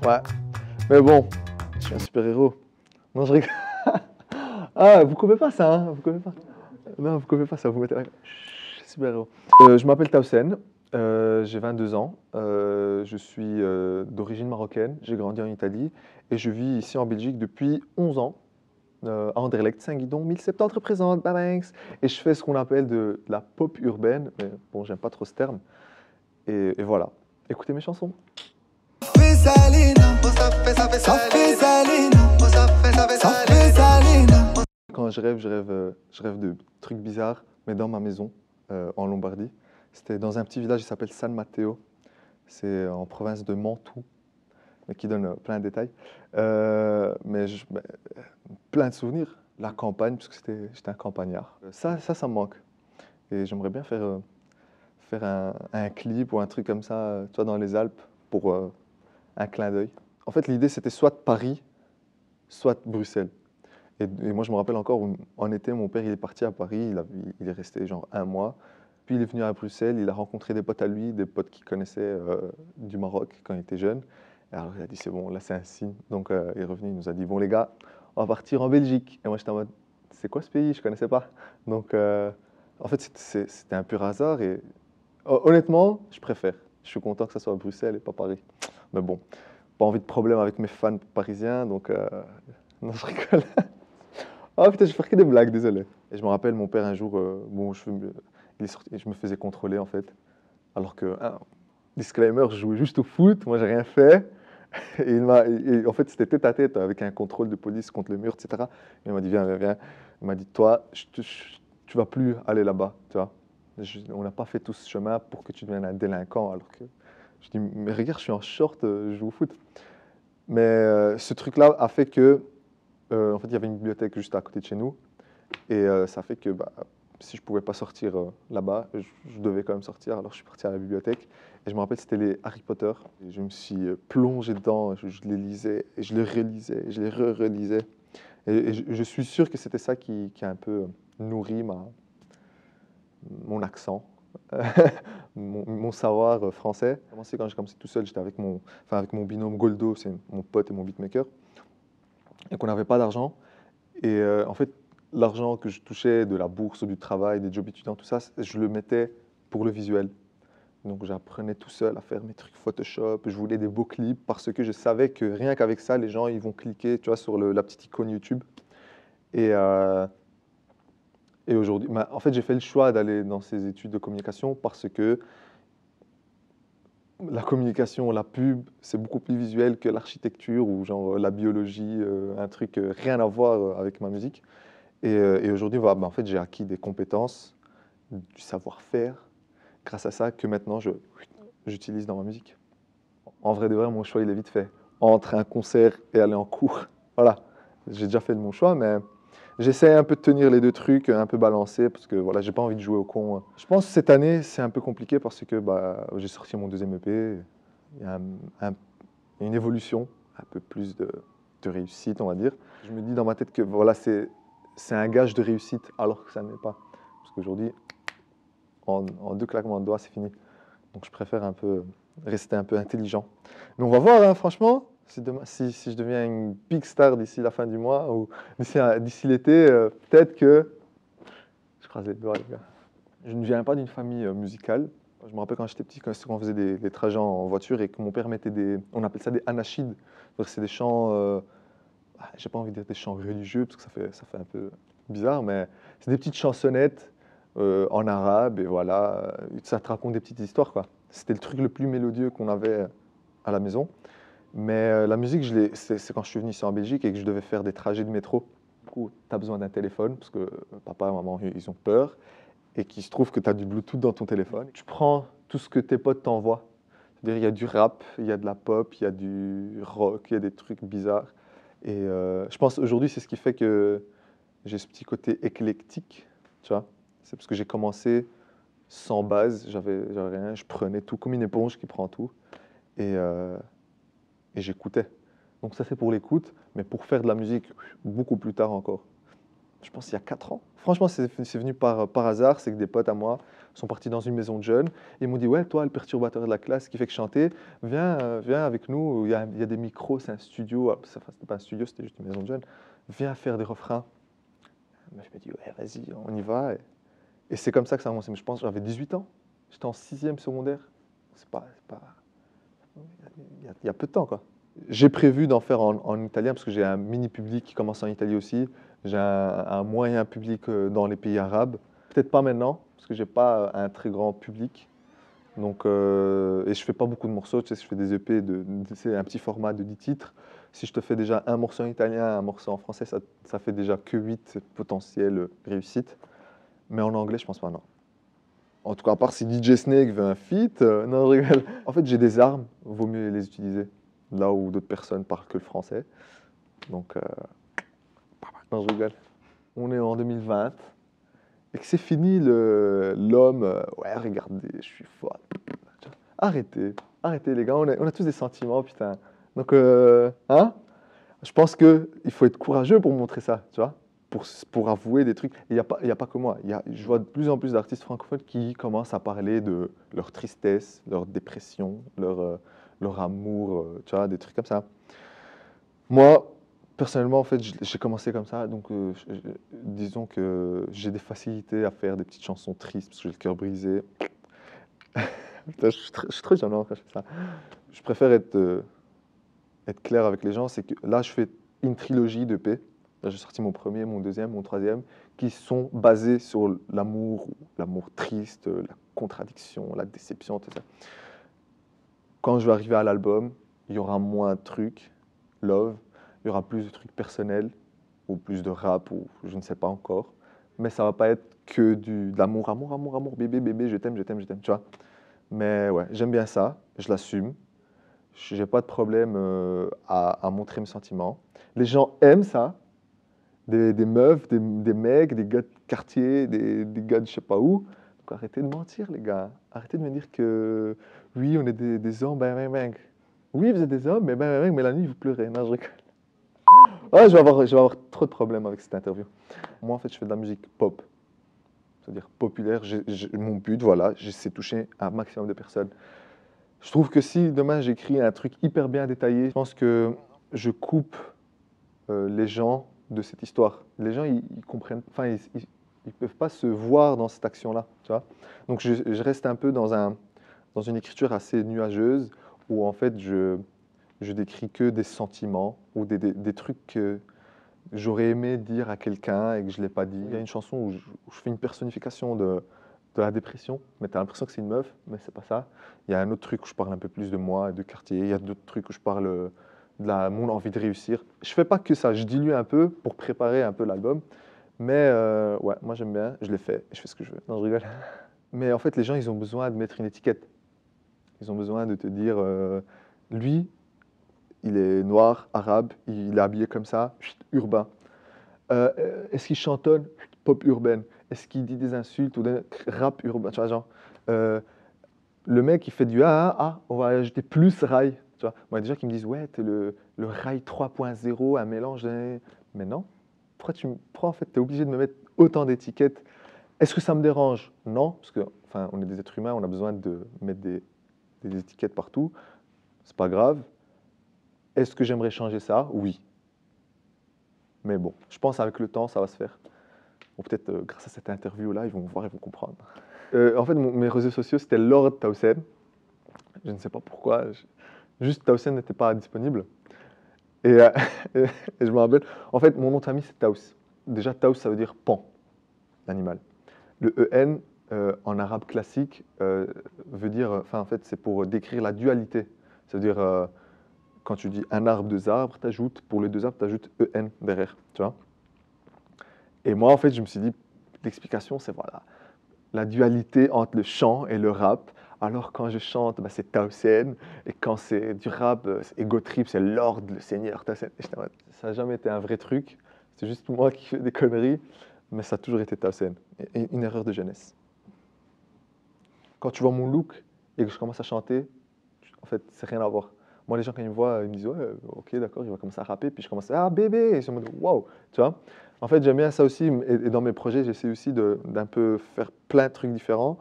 Ouais. Mais bon, je suis un super-héros. Non, je rigole. Ah, vous coupez pas ça, hein? Vous coupez pas. Non, vous coupez pas ça, vous mettez là. Chut, super-héros. Je m'appelle Tausen, j'ai 22 ans, je suis d'origine marocaine, j'ai grandi en Italie et je vis ici en Belgique depuis 11 ans, à Anderlecht, Saint-Guidon, 1070 représente, Babanks. Et je fais ce qu'on appelle de la pop urbaine, mais bon, j'aime pas trop ce terme. Et voilà, écoutez mes chansons. Quand je rêve de trucs bizarres, mais dans ma maison, en Lombardie. C'était dans un petit village qui s'appelle San Matteo. C'est en province de Mantoue, mais qui donne plein de détails. Mais plein de souvenirs. La campagne, parce que j'étais un campagnard. Ça me manque. Et j'aimerais bien faire un clip ou un truc comme ça, tu vois, dans les Alpes, pour un clin d'œil. En fait, l'idée, c'était soit Paris, soit Bruxelles. Et moi, je me rappelle encore, en été, mon père, il est parti à Paris, il est resté genre un mois. Puis il est venu à Bruxelles, il a rencontré des potes à lui, des potes qu'il connaissait du Maroc quand il était jeune. Et alors il a dit, c'est bon, là c'est un signe. Donc il est revenu, il nous a dit, bon les gars, on va partir en Belgique. Et moi j'étais en mode, c'est quoi ce pays? Je connaissais pas. Donc en fait, c'était un pur hasard. Et honnêtement, je préfère. Je suis content que ça soit à Bruxelles et pas Paris. Mais bon, pas envie de problème avec mes fans parisiens, donc non, je rigole. Ah putain, je fais que des blagues, désolé. Et je me rappelle, mon père un jour, bon, il est sorti, je me faisais contrôler en fait. Alors que, disclaimer, je jouais juste au foot, moi j'ai rien fait. Et en fait, c'était tête à tête avec un contrôle de police contre le mur, etc. Et il m'a dit, viens, viens, viens. Il m'a dit, toi, tu vas plus aller là-bas, tu vois. On n'a pas fait tout ce chemin pour que tu deviennes un délinquant. Alors que je dis, mais regarde, je suis en short, je joue au foot. Mais ce truc-là a fait que, en fait, il y avait une bibliothèque juste à côté de chez nous. Et ça fait que bah, si je pouvais pas sortir là-bas, je devais quand même sortir. Alors je suis parti à la bibliothèque et je me rappelle c'était les Harry Potter. Et je me suis plongé dedans, je les lisais et je les relisais, et je les relisais. Et je suis sûr que c'était ça qui a un peu nourri mon accent, mon savoir français. Quand j'ai commencé tout seul, j'étais avec mon binôme Goldo, c'est mon pote et mon beatmaker, et qu'on n'avait pas d'argent. Et en fait, l'argent que je touchais de la bourse, du travail, des jobs étudiants, tout ça, je le mettais pour le visuel. Donc j'apprenais tout seul à faire mes trucs Photoshop, je voulais des beaux clips parce que je savais que rien qu'avec ça, les gens ils vont cliquer, tu vois, sur la petite icône YouTube. Et, euh, et aujourd'hui, bah, en fait, j'ai fait le choix d'aller dans ces études de communication parce que la communication, la pub, c'est beaucoup plus visuel que l'architecture ou genre la biologie, un truc rien à voir avec ma musique. Et aujourd'hui, voilà, bah, en fait, j'ai acquis des compétences, du savoir-faire, grâce à ça, que maintenant, j'utilise dans ma musique. En vrai de vrai, mon choix, il est vite fait. Entre un concert et aller en cours. Voilà, j'ai déjà fait mon choix, mais j'essaie un peu de tenir les deux trucs, un peu balancés, parce que voilà, j'ai pas envie de jouer au con. Je pense que cette année, c'est un peu compliqué parce que bah, j'ai sorti mon deuxième EP. Il y a un- une évolution, un peu plus de réussite, on va dire. Je me dis dans ma tête que voilà, c'est un gage de réussite, alors que ça n'est pas. Parce qu'aujourd'hui, en deux claquements de doigts, c'est fini. Donc je préfère un peu rester un peu intelligent. Mais on va voir, hein, franchement, si je deviens une big star d'ici la fin du mois ou d'ici l'été, peut-être que je croise les doigts, les gars. Je ne viens pas d'une famille musicale. Je me rappelle quand j'étais petit, quand on faisait des trajets en voiture et que mon père mettait on appelle ça des anachides. Donc c'est des chants, j'ai pas envie de dire des chants religieux parce que ça fait un peu bizarre, mais c'est des petites chansonnettes en arabe et voilà, ça te raconte des petites histoires quoi. C'était le truc le plus mélodieux qu'on avait à la maison. Mais la musique, c'est quand je suis venu ici en Belgique et que je devais faire des trajets de métro. Du coup, tu as besoin d'un téléphone parce que papa et maman, ils ont peur et qu'il se trouve que tu as du Bluetooth dans ton téléphone. Tu prends tout ce que tes potes t'envoient. C'est-à-dire, il y a du rap, il y a de la pop, il y a du rock, il y a des trucs bizarres. Et je pense aujourd'hui, c'est ce qui fait que j'ai ce petit côté éclectique, tu vois. C'est parce que j'ai commencé sans base, j'avais rien, je prenais tout comme une éponge qui prend tout. Et, euh, et j'écoutais. Donc ça, c'est pour l'écoute, mais pour faire de la musique, beaucoup plus tard encore. je pense, il y a 4 ans. Franchement, c'est venu par hasard. C'est que des potes à moi sont partis dans une maison de jeunes. Ils m'ont dit, ouais, toi, le perturbateur de la classe qui fait que chanter, viens avec nous. Il y a des micros, c'est un studio. Ah, c'était pas un studio, c'était juste une maison de jeunes. Viens faire des refrains. Moi, je me dis, ouais, vas-y, on y va. Et c'est comme ça que ça a commencé. Mais je pense que j'avais 18 ans. J'étais en 6e secondaire. C'est pas... Il y a peu de temps, quoi. J'ai prévu d'en faire en italien parce que j'ai un mini public qui commence en Italie aussi. J'ai un moyen public dans les pays arabes. Peut-être pas maintenant parce que j'ai pas un très grand public. Donc, et je fais pas beaucoup de morceaux. Tu sais, je fais des EP c'est un petit format de 10 titres. Si je te fais déjà un morceau en italien, un morceau en français, ça fait déjà que 8 potentielles réussites. Mais en anglais, je pense pas, non. En tout cas, à part si DJ Snake veut un feat, non, je rigole. En fait, j'ai des armes, vaut mieux les utiliser là où d'autres personnes parlent que le français. Donc, non, je rigole. On est en 2020 et que c'est fini l'homme. Ouais, regardez, je suis fort. Arrêtez, arrêtez les gars, on a tous des sentiments, putain. Donc, hein? Je pense qu'il faut être courageux pour montrer ça, tu vois, pour avouer des trucs. Il y a pas que moi. Je vois de plus en plus d'artistes francophones qui commencent à parler de leur tristesse, leur dépression, leur amour, tu vois, des trucs comme ça. Moi, personnellement, en fait, j'ai commencé comme ça, donc disons que j'ai des facilités à faire des petites chansons tristes parce que j'ai le cœur brisé. Putain, je suis trop gênant quand je fais ça. Je préfère être clair avec les gens, c'est que là, je fais une trilogie de P. Là, j'ai sorti mon premier, mon deuxième, mon troisième, qui sont basés sur l'amour triste, la contradiction, la déception, tout ça. Quand je vais arriver à l'album, il y aura moins de trucs, love, il y aura plus de trucs personnels, ou plus de rap, ou je ne sais pas encore. Mais ça va pas être que de l'amour, amour, amour, amour, bébé, bébé, je t'aime, tu vois. Mais ouais, j'aime bien ça, je l'assume. J'ai pas de problème à montrer mes sentiments. Les gens aiment ça. Des meufs, des mecs, des gars de quartier, des gars de je sais pas où. Donc arrêtez de mentir, les gars. Arrêtez de me dire que oui, on est des hommes, bang. Oui, vous êtes des hommes, mais mais la nuit, vous pleurez. Non, je rigole. Ah, je vais avoir trop de problèmes avec cette interview. Moi, en fait, je fais de la musique pop, c'est-à-dire populaire. Mon but, voilà, c'est de toucher un maximum de personnes. Je trouve que si demain j'écris un truc hyper bien détaillé, je pense que je coupe les gens de cette histoire. Les gens, ils comprennent, enfin, ils peuvent pas se voir dans cette action-là, tu vois. Donc je reste un peu dans une écriture assez nuageuse où en fait je décris que des sentiments ou des trucs que j'aurais aimé dire à quelqu'un et que je l'ai pas dit. Il y a une chanson où je fais une personnification de la dépression, mais tu as l'impression que c'est une meuf, mais c'est pas ça. Il y a un autre truc où je parle un peu plus de moi et de quartier. Il y a d'autres trucs où je parle mon envie de réussir. Je fais pas que ça, je dilue un peu pour préparer un peu l'album. Mais ouais, moi j'aime bien, je l'ai fait, je fais ce que je veux. Non, je rigole. Mais en fait, les gens, ils ont besoin de mettre une étiquette. Ils ont besoin de te dire, lui, il est noir, arabe, il est habillé comme ça, chut, urbain. Est-ce qu'il chantonne? Pop urbaine. Est-ce qu'il dit des insultes ou des rap urbain? Tu vois, genre, le mec, il fait du on va ajouter plus rail. Tu vois, moi, il y a des gens qui me disent, ouais, t'es le rail 3.0, un mélange. Mais non. Pourquoi en fait, t'es obligé de me mettre autant d'étiquettes? Est-ce que ça me dérange? Non, parce que, enfin, on est des êtres humains, on a besoin de mettre des étiquettes partout. C'est pas grave. Est-ce que j'aimerais changer ça? Oui. Mais bon, je pense avec le temps, ça va se faire. Ou peut-être grâce à cette interview-là, ils vont voir, ils vont comprendre. En fait, mes réseaux sociaux, c'était Lord Tausen. Je ne sais pas pourquoi. Juste, Tausen n'était pas disponible. Et, et je me rappelle, en fait, mon nom de famille, c'est Taus. Déjà, Taus, ça veut dire pan, l'animal. Le EN, en arabe classique, veut dire, enfin, en fait, c'est pour décrire la dualité. C'est-à-dire, quand tu dis un arbre, deux arbres, pour les deux arbres, tu ajoutes EN derrière, tu vois. Et moi, en fait, je me suis dit, l'explication, c'est voilà, la dualité entre le chant et le rap. Alors quand je chante, bah, c'est Tausen, et quand c'est du rap, c'est Ego Trip, c'est Lord, le Seigneur Tausen. Ça n'a jamais été un vrai truc, c'est juste moi qui fais des conneries, mais ça a toujours été Tausen. Et une erreur de jeunesse. Quand tu vois mon look et que je commence à chanter, en fait, c'est rien à voir. Moi, les gens, quand ils me voient, ils me disent, ouais, ok, d'accord, il va commencer à rapper. Puis je commence à, ah, bébé! Et je suis en mode, waouh! Tu vois? En fait, j'aime bien ça aussi. Et dans mes projets, j'essaie aussi d'un peu faire plein de trucs différents.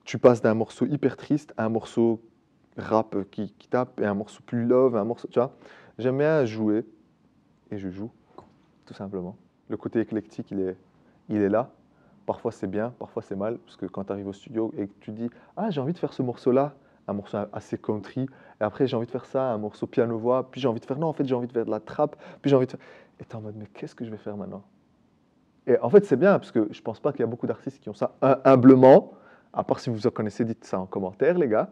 Tu passes d'un morceau hyper triste à un morceau rap qui tape et un morceau plus love, un morceau, tu vois. J'aime bien jouer et je joue, tout simplement. Le côté éclectique, il est là. Parfois c'est bien, parfois c'est mal, parce que quand tu arrives au studio et que tu dis, ah, j'ai envie de faire ce morceau-là, un morceau assez country, et après j'ai envie de faire ça, un morceau piano-voix, puis j'ai envie de faire, non, en fait j'ai envie de faire de la trap, puis j'ai envie de faire... Et t'es en mode, mais qu'est-ce que je vais faire maintenant? Et en fait c'est bien, parce que je pense pas qu'il y a beaucoup d'artistes qui ont ça humblement, à part si vous en connaissez, dites ça en commentaire, les gars.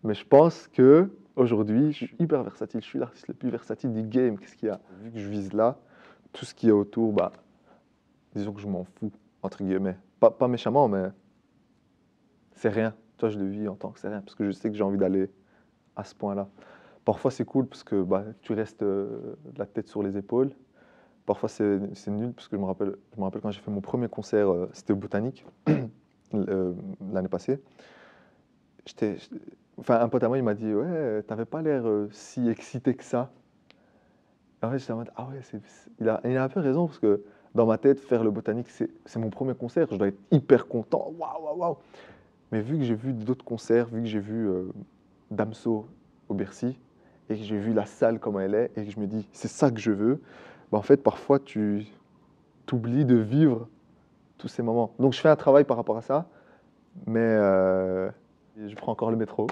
Mais je pense que aujourd'hui, je suis hyper versatile. Je suis l'artiste le plus versatile du game. Qu'est-ce qu'il y a? Vu que je vise là, tout ce qui est autour, bah, disons que je m'en fous, entre guillemets. Pas méchamment, mais c'est rien. Toi, je le vis en tant que c'est rien, parce que je sais que j'ai envie d'aller à ce point-là. Parfois, c'est cool parce que bah, tu restes la tête sur les épaules. Parfois, c'est nul parce que je me rappelle quand j'ai fait mon premier concert, c'était au Botanique, l'année passée. J'étais, enfin, un pote à moi, il m'a dit, ouais, t'avais pas l'air si excité que ça. En fait, j'étais en mode, ah ouais, il a un peu raison, parce que dans ma tête, faire le Botanique, c'est mon premier concert, je dois être hyper content, waouh, waouh, waouh. Mais vu que j'ai vu d'autres concerts, vu que j'ai vu Damso au Bercy, et que j'ai vu la salle comment elle est, et que je me dis, c'est ça que je veux, bah en fait, parfois, tu t'oublies de vivre tous ces moments. Donc, je fais un travail par rapport à ça, mais je prends encore le métro,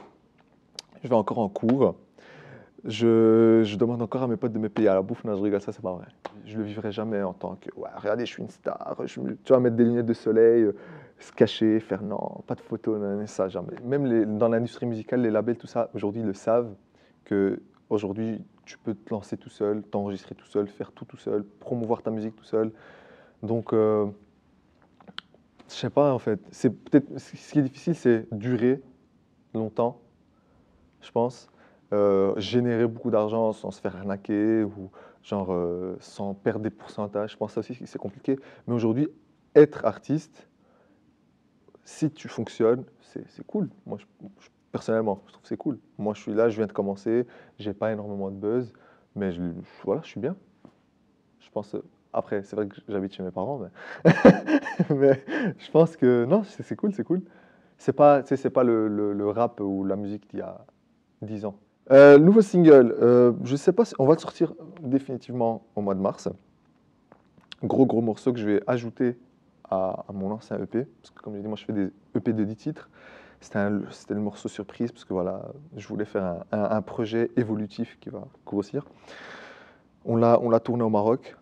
je vais encore en cours. Je demande encore à mes potes de me payer à la bouffe. Non, je rigole, ça, c'est pas vrai. Je le vivrai jamais en tant que, ouais, regardez, je suis une star. Tu vas mettre des lunettes de soleil, se cacher, faire non, pas de photos, non, ça, jamais. Même dans l'industrie musicale, les labels, tout ça, aujourd'hui, ils le savent que aujourd'hui, tu peux te lancer tout seul, t'enregistrer tout seul, faire tout seul, promouvoir ta musique tout seul. Donc, je sais pas, en fait. C'est peut-être, ce qui est difficile, c'est durer longtemps, je pense. Générer beaucoup d'argent sans se faire arnaquer ou genre sans perdre des pourcentages. Je pense que ça aussi c'est compliqué. Mais aujourd'hui, être artiste, si tu fonctionnes, c'est cool. Moi, personnellement, je trouve que c'est cool. Moi, je suis là, je viens de commencer, j'ai pas énormément de buzz, mais voilà, je suis bien. Je pense. Après, c'est vrai que j'habite chez mes parents, mais, mais je pense que non, c'est cool, c'est cool. C'est pas, tu sais, c'est pas le rap ou la musique d'il y a 10 ans. Nouveau single, je sais pas si on va le sortir définitivement au mois de mars. Gros morceau que je vais ajouter à mon ancien EP, parce que comme j'ai dit, moi je fais des EP de 10 titres. C'était le morceau surprise, parce que voilà, je voulais faire un projet évolutif qui va grossir. On l'a tourné au Maroc,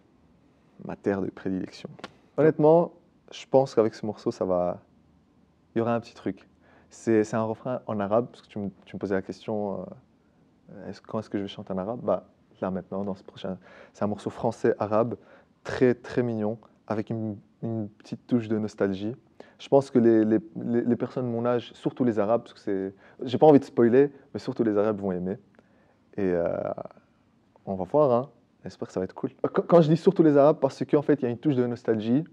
ma terre de prédilection. Honnêtement, je pense qu'avec ce morceau, il y aura un petit truc. C'est un refrain en arabe, parce que tu me posais la question, quand est-ce que je vais chanter en arabe? Bah, là maintenant, dans ce prochain. C'est un morceau français-arabe, très très mignon, avec une petite touche de nostalgie. Je pense que les personnes de mon âge, surtout les Arabes, parce que j'ai pas envie de spoiler, mais surtout les Arabes vont aimer. Et on va voir, hein. J'espère que ça va être cool. Quand je dis surtout les Arabes, parce qu'en fait, il y a une touche de nostalgie.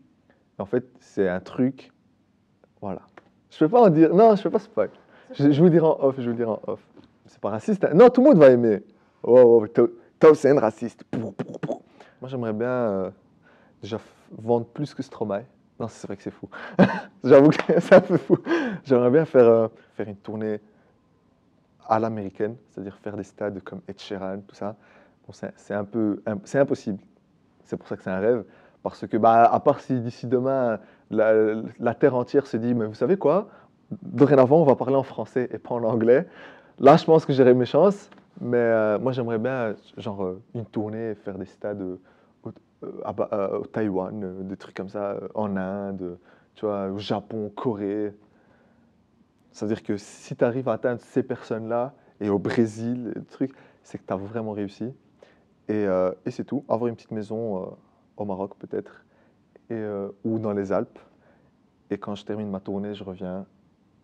En fait, c'est un truc. Voilà. Je peux pas en dire. Non, je peux pas spoil. Je vous dirai en off, je vous dirai en off. C'est pas raciste, hein. Non, tout le monde va aimer. Oh, Tao, c'est un raciste. Moi, j'aimerais bien déjà vendre plus que Stromae. Non, c'est vrai que c'est fou. J'avoue que c'est un peu fou. J'aimerais bien faire une tournée à l'américaine, c'est-à-dire faire des stades comme Ed Sheeran, tout ça. Bon, c'est impossible. C'est pour ça que c'est un rêve. Parce que, bah, à part si d'ici demain, la terre entière se dit, mais vous savez quoi? Dorénavant, on va parler en français et pas en anglais. Là, je pense que j'aurai mes chances. Mais moi, j'aimerais bien, genre, une tournée, faire des stades au Taïwan, des trucs comme ça, en Inde, tu vois, au Japon, Corée. C'est-à-dire que si tu arrives à atteindre ces personnes-là, et au Brésil, des trucs, c'est que tu as vraiment réussi. Et c'est tout. Avoir une petite maison au Maroc, peut-être, ou dans les Alpes. Et quand je termine ma tournée, je reviens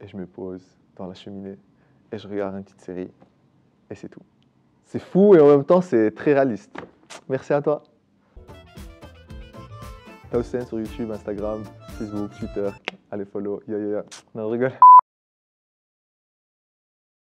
et je me pose dans la cheminée et je regarde une petite série. Et c'est tout. C'est fou et en même temps, c'est très réaliste. Merci à toi. Tao Sen sur YouTube, Instagram, Facebook, Twitter. Allez, follow. Non, je rigole.